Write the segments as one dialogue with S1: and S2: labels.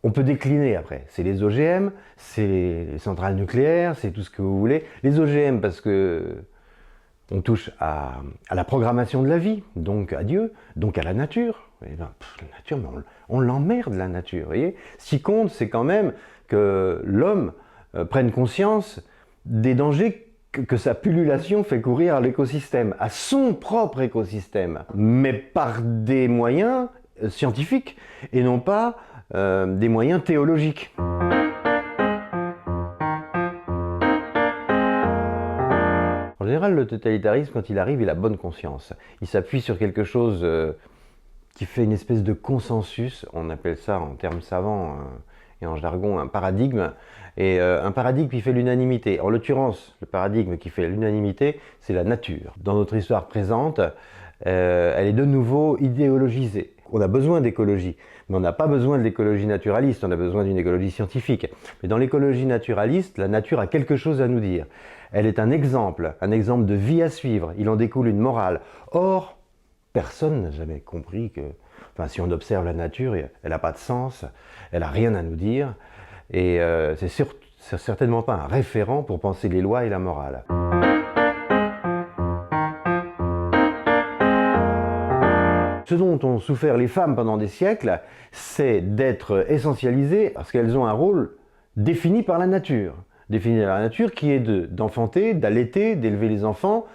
S1: On peut décliner après, c'est les OGM, c'est les centrales nucléaires, c'est tout ce que vous voulez. Les OGM parce que on touche à la programmation de la vie, donc à Dieu, donc à la nature. Et ben, la nature, mais on l'emmerde la nature, vous voyez. Ce qui compte, c'est quand même que l'homme prenne conscience des dangers que sa pullulation fait courir à l'écosystème, à son propre écosystème, mais par des moyens scientifiques et non pas des moyens théologiques. En général, le totalitarisme, quand il arrive, il a bonne conscience. Il s'appuie sur quelque chose qui fait une espèce de consensus, on appelle ça en termes savants et en jargon un paradigme, et un paradigme qui fait l'unanimité. En l'occurrence, le paradigme qui fait l'unanimité, c'est la nature. Dans notre histoire présente, elle est de nouveau idéologisée. On a besoin d'écologie, mais on n'a pas besoin de l'écologie naturaliste, on a besoin d'une écologie scientifique. Mais dans l'écologie naturaliste, la nature a quelque chose à nous dire. Elle est un exemple de vie à suivre, il en découle une morale. Or, personne n'a jamais compris que, enfin, si on observe la nature, elle n'a pas de sens, elle n'a rien à nous dire, et c'est certainement pas un référent pour penser les lois et la morale. Ce dont ont souffert les femmes pendant des siècles, c'est d'être essentialisées parce qu'elles ont un rôle défini par la nature. Défini par la nature qui est d'enfanter, d'allaiter, d'élever les enfants,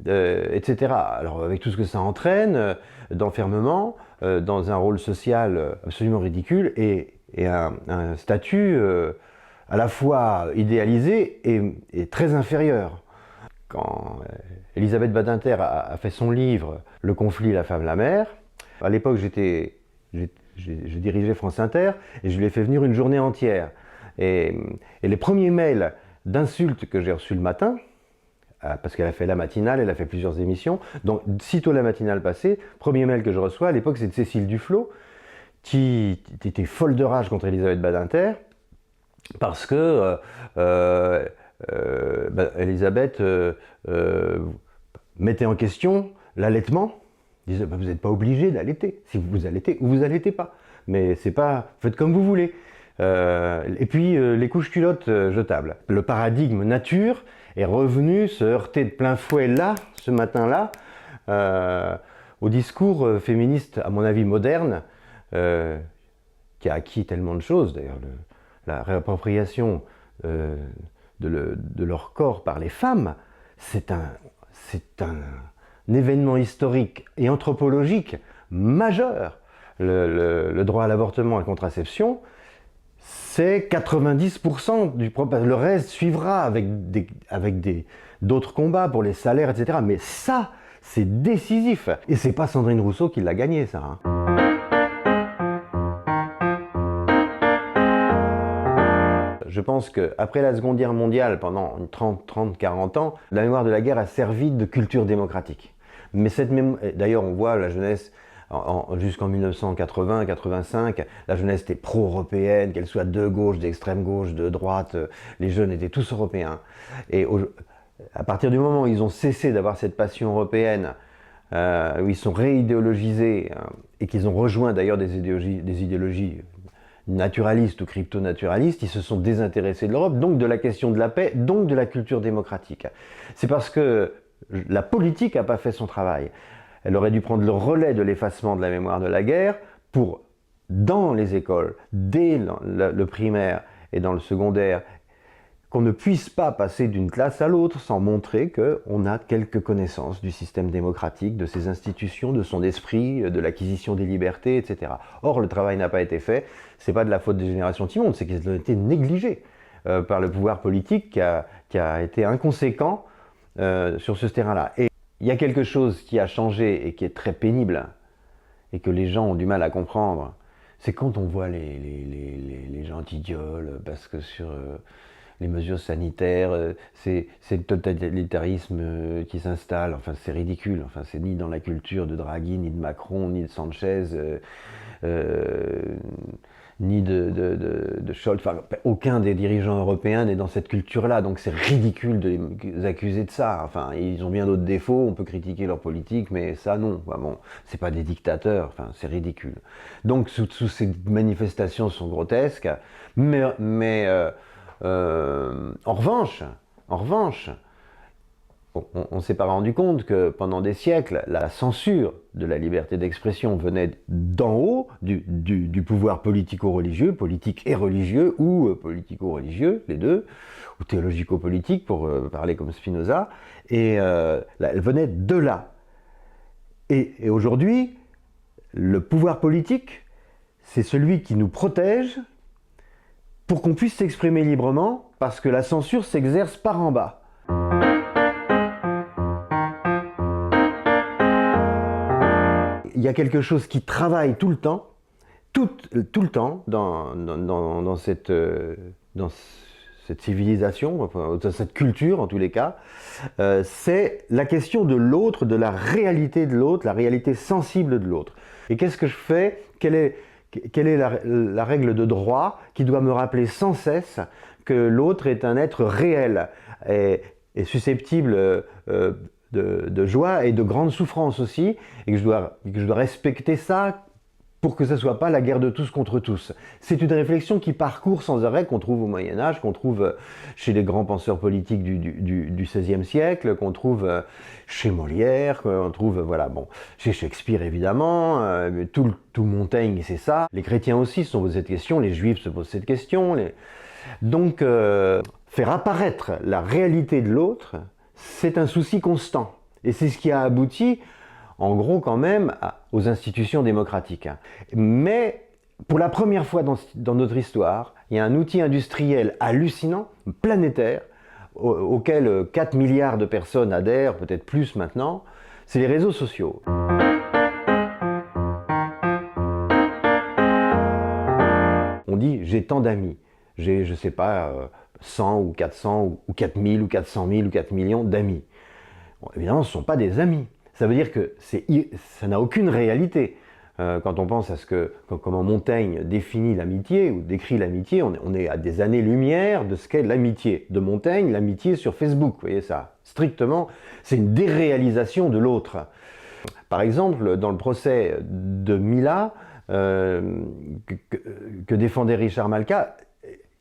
S1: etc. Alors avec tout ce que ça entraîne, d'enfermement, dans un rôle social absolument ridicule et un statut à la fois idéalisé et très inférieur. Quand Elisabeth Badinter a fait son livre « Le conflit, la femme, la mère », à l'époque je dirigeais France Inter et je lui ai fait venir une journée entière. Et les premiers mails d'insultes que j'ai reçus le matin, parce qu'elle a fait la matinale, elle a fait plusieurs émissions, donc sitôt la matinale passée, premier mail que je reçois, à l'époque c'est de Cécile Duflot, qui était folle de rage contre Elisabeth Badinter, parce que Elisabeth mettait en question l'allaitement, disait vous n'êtes pas obligé d'allaiter, si vous allaitez ou vous allaitez pas, mais c'est pas, faites comme vous voulez. Et puis les couches culottes jetables. Le paradigme nature est revenu se heurter de plein fouet là, ce matin-là, au discours féministe, à mon avis moderne, qui a acquis tellement de choses, d'ailleurs la réappropriation de leur corps par les femmes, c'est un événement historique et anthropologique majeur. Le droit à l'avortement et à la contraception, c'est 90% du problème. Le reste suivra avec d'autres combats pour les salaires, etc. Mais ça, c'est décisif. Et c'est pas Sandrine Rousseau qui l'a gagné, ça. Hein. Je pense qu'après la Seconde Guerre mondiale, pendant 30-40 ans, la mémoire de la guerre a servi de culture démocratique. Mais cette mémoire, d'ailleurs, on voit la jeunesse jusqu'en 1980-85, la jeunesse était pro-européenne, qu'elle soit de gauche, d'extrême gauche, de droite, les jeunes étaient tous européens. Et à partir du moment où ils ont cessé d'avoir cette passion européenne, où ils sont réidéologisés, et qu'ils ont rejoint d'ailleurs des idéologies naturalistes ou crypto-naturalistes, ils se sont désintéressés de l'Europe, donc de la question de la paix, donc de la culture démocratique. C'est parce que la politique n'a pas fait son travail. Elle aurait dû prendre le relais de l'effacement de la mémoire de la guerre pour, dans les écoles, dès le primaire et dans le secondaire, qu'on ne puisse pas passer d'une classe à l'autre sans montrer qu'on a quelques connaissances du système démocratique, de ses institutions, de son esprit, de l'acquisition des libertés, etc. Or, le travail n'a pas été fait. C'est pas de la faute des générations qui montent, c'est qu'ils ont été négligés par le pouvoir politique qui a été inconséquent sur ce terrain-là. Et il y a quelque chose qui a changé et qui est très pénible et que les gens ont du mal à comprendre, c'est quand on voit les gens idioles parce que sur les mesures sanitaires, c'est le totalitarisme qui s'installe, enfin c'est ridicule, enfin c'est ni dans la culture de Draghi, ni de Macron, ni de Sanchez, ni de Scholz, enfin, aucun des dirigeants européens n'est dans cette culture-là, donc c'est ridicule de les accuser de ça. Enfin, ils ont bien d'autres défauts, on peut critiquer leur politique, mais ça non. Enfin, bon, c'est pas des dictateurs, enfin, c'est ridicule. Donc sous ces manifestations sont grotesques, mais en revanche, on ne s'est pas rendu compte que pendant des siècles, la censure de la liberté d'expression venait d'en haut, du pouvoir politico-religieux, politique et religieux, ou politico-religieux, les deux, ou théologico-politique pour parler comme Spinoza, et elle venait de là. Et aujourd'hui, le pouvoir politique, c'est celui qui nous protège pour qu'on puisse s'exprimer librement, parce que la censure s'exerce par en bas. Il y a quelque chose qui travaille tout le temps, tout le temps, dans cette civilisation, dans cette culture en tous les cas, c'est la question de l'autre, de la réalité de l'autre, la réalité sensible de l'autre. Et qu'est-ce que je fais? Quelle est la règle de droit qui doit me rappeler sans cesse que l'autre est un être réel et susceptible de joie et de grande souffrance aussi, et que je dois respecter ça pour que ce ne soit pas la guerre de tous contre tous. C'est une réflexion qui parcourt sans arrêt, qu'on trouve au Moyen-Âge, qu'on trouve chez les grands penseurs politiques du XVIe siècle, qu'on trouve chez Molière, qu'on trouve, voilà, bon, chez Shakespeare évidemment, tout Montaigne, c'est ça. Les chrétiens aussi se posent cette question, les juifs se posent cette question. Donc, faire apparaître la réalité de l'autre, c'est un souci constant. Et c'est ce qui a abouti, en gros, quand même, aux institutions démocratiques. Mais, pour la première fois dans notre histoire, il y a un outil industriel hallucinant, planétaire, auquel 4 milliards de personnes adhèrent, peut-être plus maintenant, c'est les réseaux sociaux. On dit, j'ai tant d'amis, j'ai, je sais pas, 100 ou 400 ou 4000 ou 400 000 ou 4 millions d'amis. Bon, évidemment, ce ne sont pas des amis. Ça veut dire que ça n'a aucune réalité. Quand on pense à comment Montaigne définit l'amitié ou décrit l'amitié, on est à des années-lumière de ce qu'est l'amitié. De Montaigne, l'amitié sur Facebook, vous voyez ça. Strictement, c'est une déréalisation de l'autre. Par exemple, dans le procès de Mila, que défendait Richard Malka,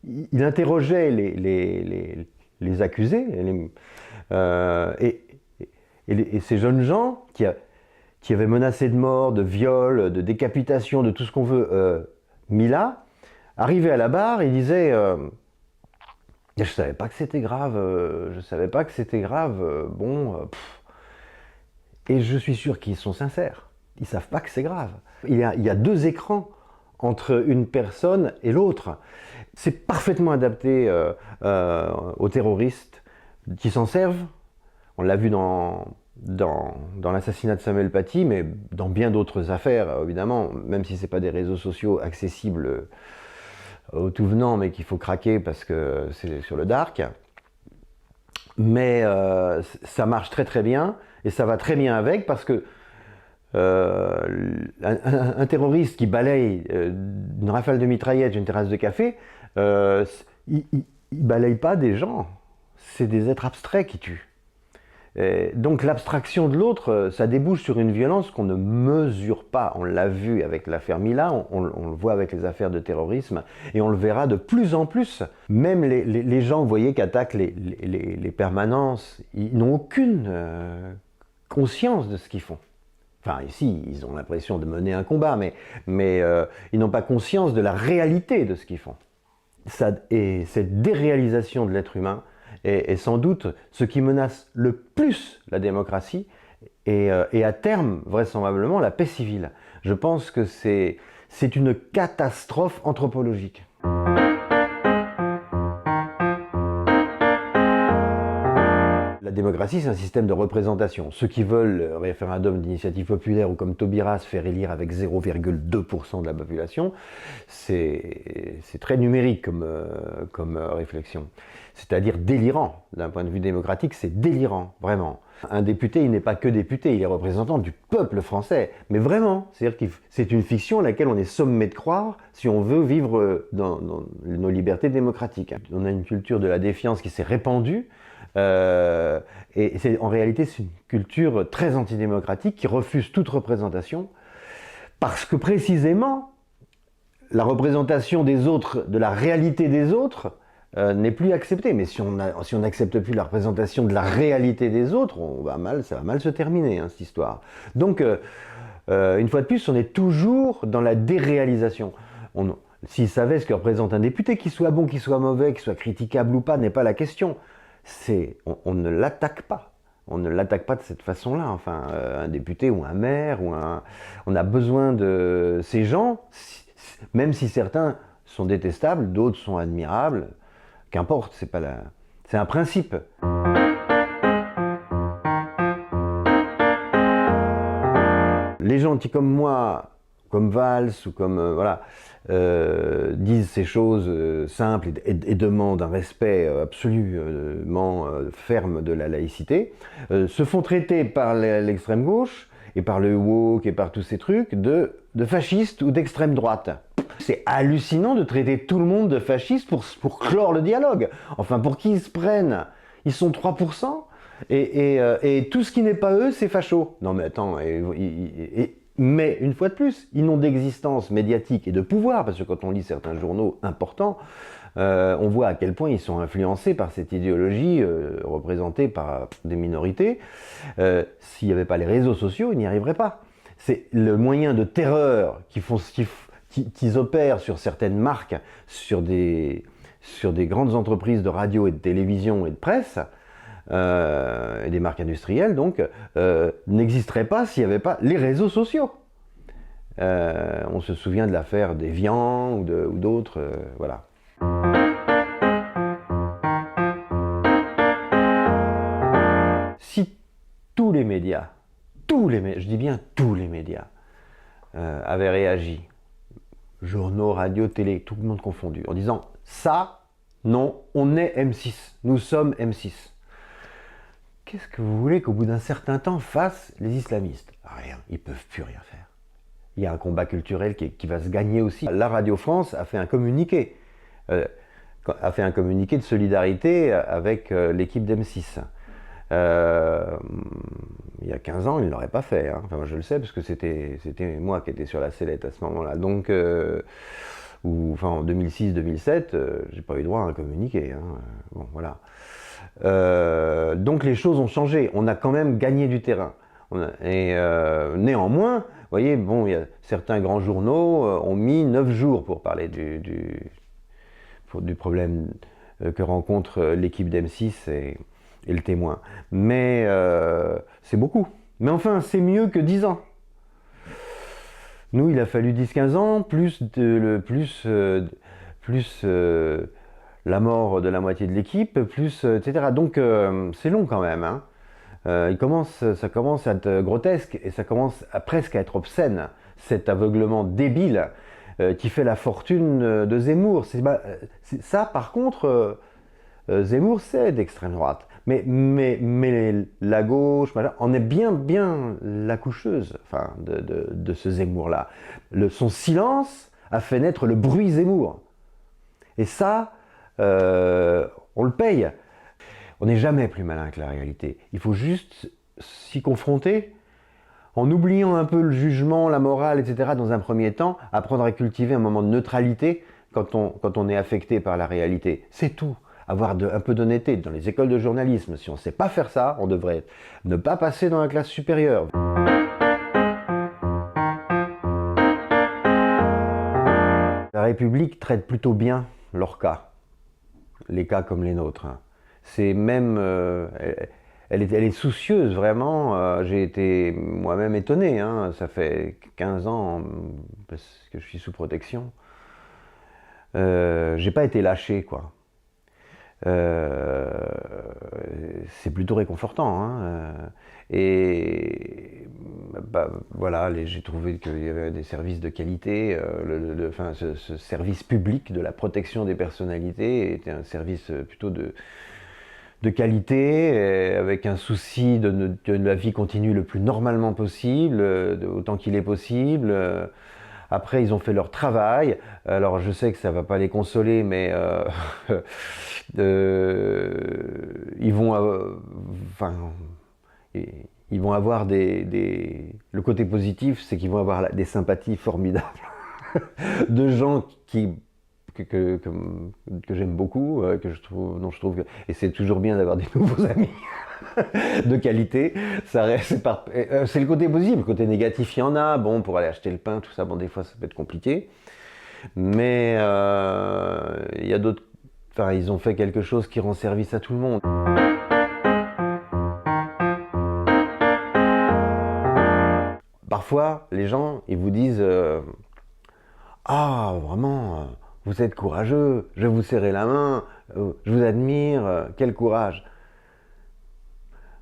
S1: il interrogeait les accusés et ces jeunes gens qui avaient menacé de mort, de viol, de décapitation, de tout ce qu'on veut, Mila, arrivait à la barre et disait je savais pas que c'était grave, Et je suis sûr qu'ils sont sincères, ils savent pas que c'est grave. Il y a deux écrans entre une personne et l'autre. C'est parfaitement adapté aux terroristes qui s'en servent. On l'a vu dans l'assassinat de Samuel Paty, mais dans bien d'autres affaires, évidemment, même si ce n'est pas des réseaux sociaux accessibles aux tout venants, mais qu'il faut craquer parce que c'est sur le dark. Mais ça marche très très bien, et ça va très bien avec, parce que un terroriste qui balaye une rafale de mitraillette d'une terrasse de café, il balaye pas des gens, c'est des êtres abstraits qui tuent. Et donc l'abstraction de l'autre, ça débouche sur une violence qu'on ne mesure pas. On l'a vu avec l'affaire Mila, on le voit avec les affaires de terrorisme, et on le verra de plus en plus. Même les gens, vous voyez, qui attaquent les permanences, ils n'ont aucune conscience de ce qu'ils font. Enfin, ici, ils ont l'impression de mener un combat, mais ils n'ont pas conscience de la réalité de ce qu'ils font. Et cette déréalisation de l'être humain est sans doute ce qui menace le plus la démocratie et à terme, vraisemblablement, la paix civile. Je pense que c'est une catastrophe anthropologique. La La démocratie, c'est un système de représentation. Ceux qui veulent le référendum d'initiative populaire ou comme Taubira se faire élire avec 0,2% de la population, c'est très numérique comme réflexion. C'est-à-dire délirant. D'un point de vue démocratique, c'est délirant, vraiment. Un député, il n'est pas que député, il est représentant du peuple français. Mais vraiment, c'est-à-dire que c'est une fiction à laquelle on est sommé de croire si on veut vivre dans nos libertés démocratiques. On a une culture de la défiance qui s'est répandue. Et en réalité, c'est une culture très antidémocratique qui refuse toute représentation parce que précisément, la représentation des autres, de la réalité des autres, n'est plus acceptée. Mais si on n'accepte plus la représentation de la réalité des autres, ça va mal se terminer, hein, cette histoire. Donc, une fois de plus, on est toujours dans la déréalisation. S'ils savaient ce que représente un député, qu'il soit bon, qu'il soit mauvais, qu'il soit critiquable ou pas, n'est pas la question. On ne l'attaque pas. On ne l'attaque pas de cette façon-là. Enfin, un député ou un maire, on a besoin de ces gens, même si certains sont détestables, d'autres sont admirables. Qu'importe, c'est un principe. Les gens qui, comme moi, comme Valls ou comme disent ces choses simples et demandent un respect absolument ferme de la laïcité, se font traiter par l'extrême gauche et par le woke et par tous ces trucs de fascistes ou d'extrême droite. C'est hallucinant de traiter tout le monde de fasciste pour clore le dialogue. Enfin, pour qui ils se prennent? Ils sont 3%. Et tout ce qui n'est pas eux, c'est facho. Non mais attends, mais une fois de plus, ils n'ont d'existence médiatique et de pouvoir, parce que quand on lit certains journaux importants, on voit à quel point ils sont influencés par cette idéologie représentée par des minorités. S'il n'y avait pas les réseaux sociaux, ils n'y arriveraient pas. C'est le moyen de terreur qu'ils opèrent sur certaines marques, sur des grandes entreprises de radio et de télévision et de presse, et des marques industrielles, donc, n'existerait pas s'il n'y avait pas les réseaux sociaux. On se souvient de l'affaire d'Evian ou d'autres, voilà. Si tous les médias, je dis bien tous les médias, avaient réagi, journaux, radio, télé, tout le monde confondu, en disant « ça, non, on est M6, nous sommes M6 ». Qu'est-ce que vous voulez qu'au bout d'un certain temps fassent les islamistes? Rien, ils ne peuvent plus rien faire. Il y a un combat culturel qui va se gagner aussi. La Radio France a fait un communiqué, de solidarité avec l'équipe d'M6. Il y a 15 ans, il ne l'aurait pas fait. Hein. Enfin, moi, je le sais parce que c'était moi qui étais sur la sellette à ce moment-là. Donc, en 2006-2007, j'ai pas eu droit à un communiqué. Hein. Bon, voilà. Donc les choses ont changé. On a quand même gagné du terrain. Néanmoins, vous voyez, bon, il y a certains grands journaux ont mis 9 jours pour parler du problème que rencontre l'équipe d'M6 et le Témoin. Mais c'est beaucoup. Mais enfin, c'est mieux que 10 ans. Nous, il a fallu 10-15 ans, plus la mort de la moitié de l'équipe, etc. Donc c'est long quand même. Hein. Ça commence à être grotesque et ça commence presque à être obscène, cet aveuglement débile qui fait la fortune de Zemmour. Ça, par contre, Zemmour, c'est d'extrême droite. Mais la gauche, en est bien la coucheuse de ce Zemmour-là. Son silence a fait naître le bruit Zemmour. Et ça, on le paye. On n'est jamais plus malin que la réalité. Il faut juste s'y confronter en oubliant un peu le jugement, la morale, etc. dans un premier temps, apprendre à cultiver un moment de neutralité quand on est affecté par la réalité. C'est tout. Avoir un peu d'honnêteté dans les écoles de journalisme. Si on ne sait pas faire ça, on devrait ne pas passer dans la classe supérieure. La République traite plutôt bien leurs cas, les cas comme les nôtres. C'est même, elle est soucieuse vraiment. J'ai été moi-même étonné. Hein. Ça fait 15 ans parce que je suis sous protection. J'ai pas été lâché, quoi. c'est plutôt réconfortant. Hein. Et voilà, j'ai trouvé qu'il y avait des services de qualité. Enfin, ce service public de la protection des personnalités était un service plutôt de qualité, avec un souci que la vie continue le plus normalement possible, autant qu'il est possible. Après, ils ont fait leur travail. Alors, je sais que ça va pas les consoler, mais ils vont, enfin, ils vont avoir le côté positif, c'est qu'ils vont avoir des sympathies formidables de gens que j'aime beaucoup, dont je trouve et c'est toujours bien d'avoir des nouveaux amis de qualité. C'est le côté positif. Le côté négatif, il y en a. Bon, pour aller acheter le pain, tout ça, bon, des fois, ça peut être compliqué. Mais il y a d'autres. Enfin, ils ont fait quelque chose qui rend service à tout le monde. Parfois, les gens, ils vous disent ah, vraiment, vous êtes courageux, je vais vous serrer la main, je vous admire, quel courage.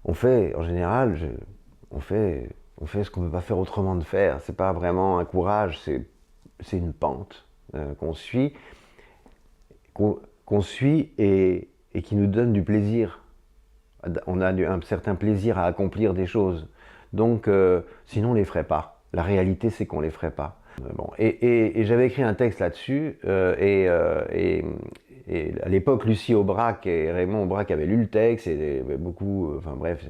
S1: On fait, en général, on fait ce qu'on ne peut pas faire autrement de faire. C'est pas vraiment un courage, c'est une pente qu'on suit, et qui nous donne du plaisir. On a un certain plaisir à accomplir des choses. Donc, sinon on les ferait pas. La réalité, c'est qu'on les ferait pas. Bon, et j'avais écrit un texte là-dessus, et à l'époque, Lucie Aubrac et Raymond Aubrac avaient lu le texte, et beaucoup, enfin bref,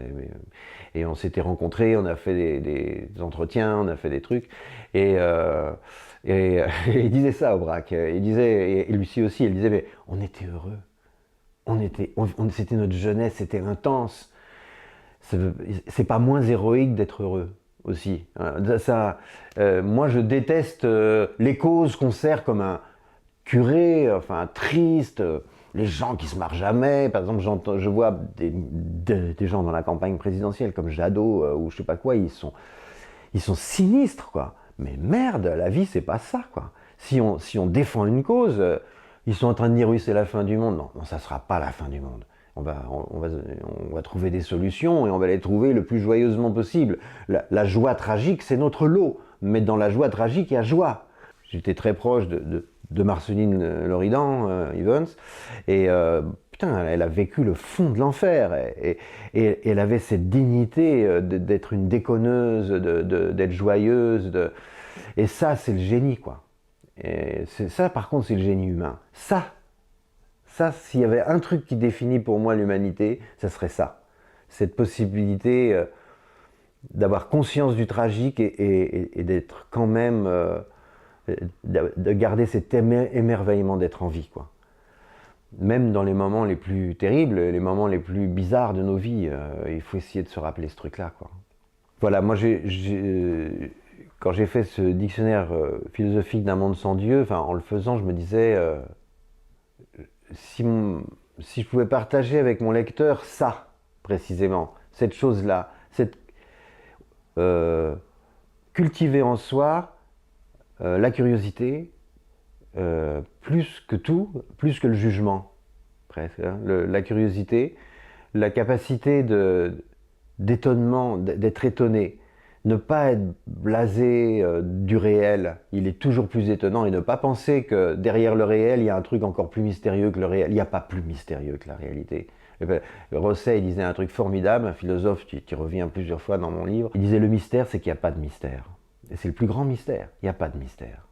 S1: et on s'était rencontrés, on a fait des entretiens, on a fait des trucs, et il disait ça, Aubrac, il disait, et Lucie aussi, elle disait, mais on était heureux, c'était notre jeunesse, c'était intense, c'est pas moins héroïque d'être heureux aussi. Moi, je déteste les causes qu'on sert comme un curé, enfin triste, les gens qui se marrent jamais. Par exemple, je vois des gens dans la campagne présidentielle comme Jadot ou je sais pas quoi, ils sont sinistres, quoi. Mais merde, la vie c'est pas ça, quoi. Si on défend une cause, ils sont en train de dire oui c'est la fin du monde. Non, ça sera pas la fin du monde. On va trouver des solutions et on va les trouver le plus joyeusement possible. La joie tragique, c'est notre lot. Mais dans la joie tragique, il y a joie. J'étais très proche de Marceline Loridan, Evans, et putain, elle a vécu le fond de l'enfer. Et elle avait cette dignité d'être une déconneuse, d'être joyeuse. Et ça, c'est le génie, quoi. Et ça, par contre, c'est le génie humain. Ça, s'il y avait un truc qui définit pour moi l'humanité, ça serait ça. Cette possibilité d'avoir conscience du tragique et d'être quand même, de garder cet émerveillement d'être en vie, quoi. Même dans les moments les plus terribles, les moments les plus bizarres de nos vies, il faut essayer de se rappeler ce truc-là, quoi. Voilà, moi, quand j'ai fait ce dictionnaire philosophique d'un monde sans Dieu, enfin, en le faisant, je me disais... si je pouvais partager avec mon lecteur ça, précisément, cette chose-là, cultiver en soi la curiosité, plus que tout, plus que le jugement, presque. Hein, la curiosité, la capacité d'étonnement, d'être étonné, ne pas être blasé du réel, il est toujours plus étonnant, et ne pas penser que derrière le réel, il y a un truc encore plus mystérieux que le réel. Il n'y a pas plus mystérieux que la réalité. Rosset, il disait un truc formidable, un philosophe qui revient plusieurs fois dans mon livre. Il disait le mystère, c'est qu'il n'y a pas de mystère. Et c'est le plus grand mystère, il n'y a pas de mystère.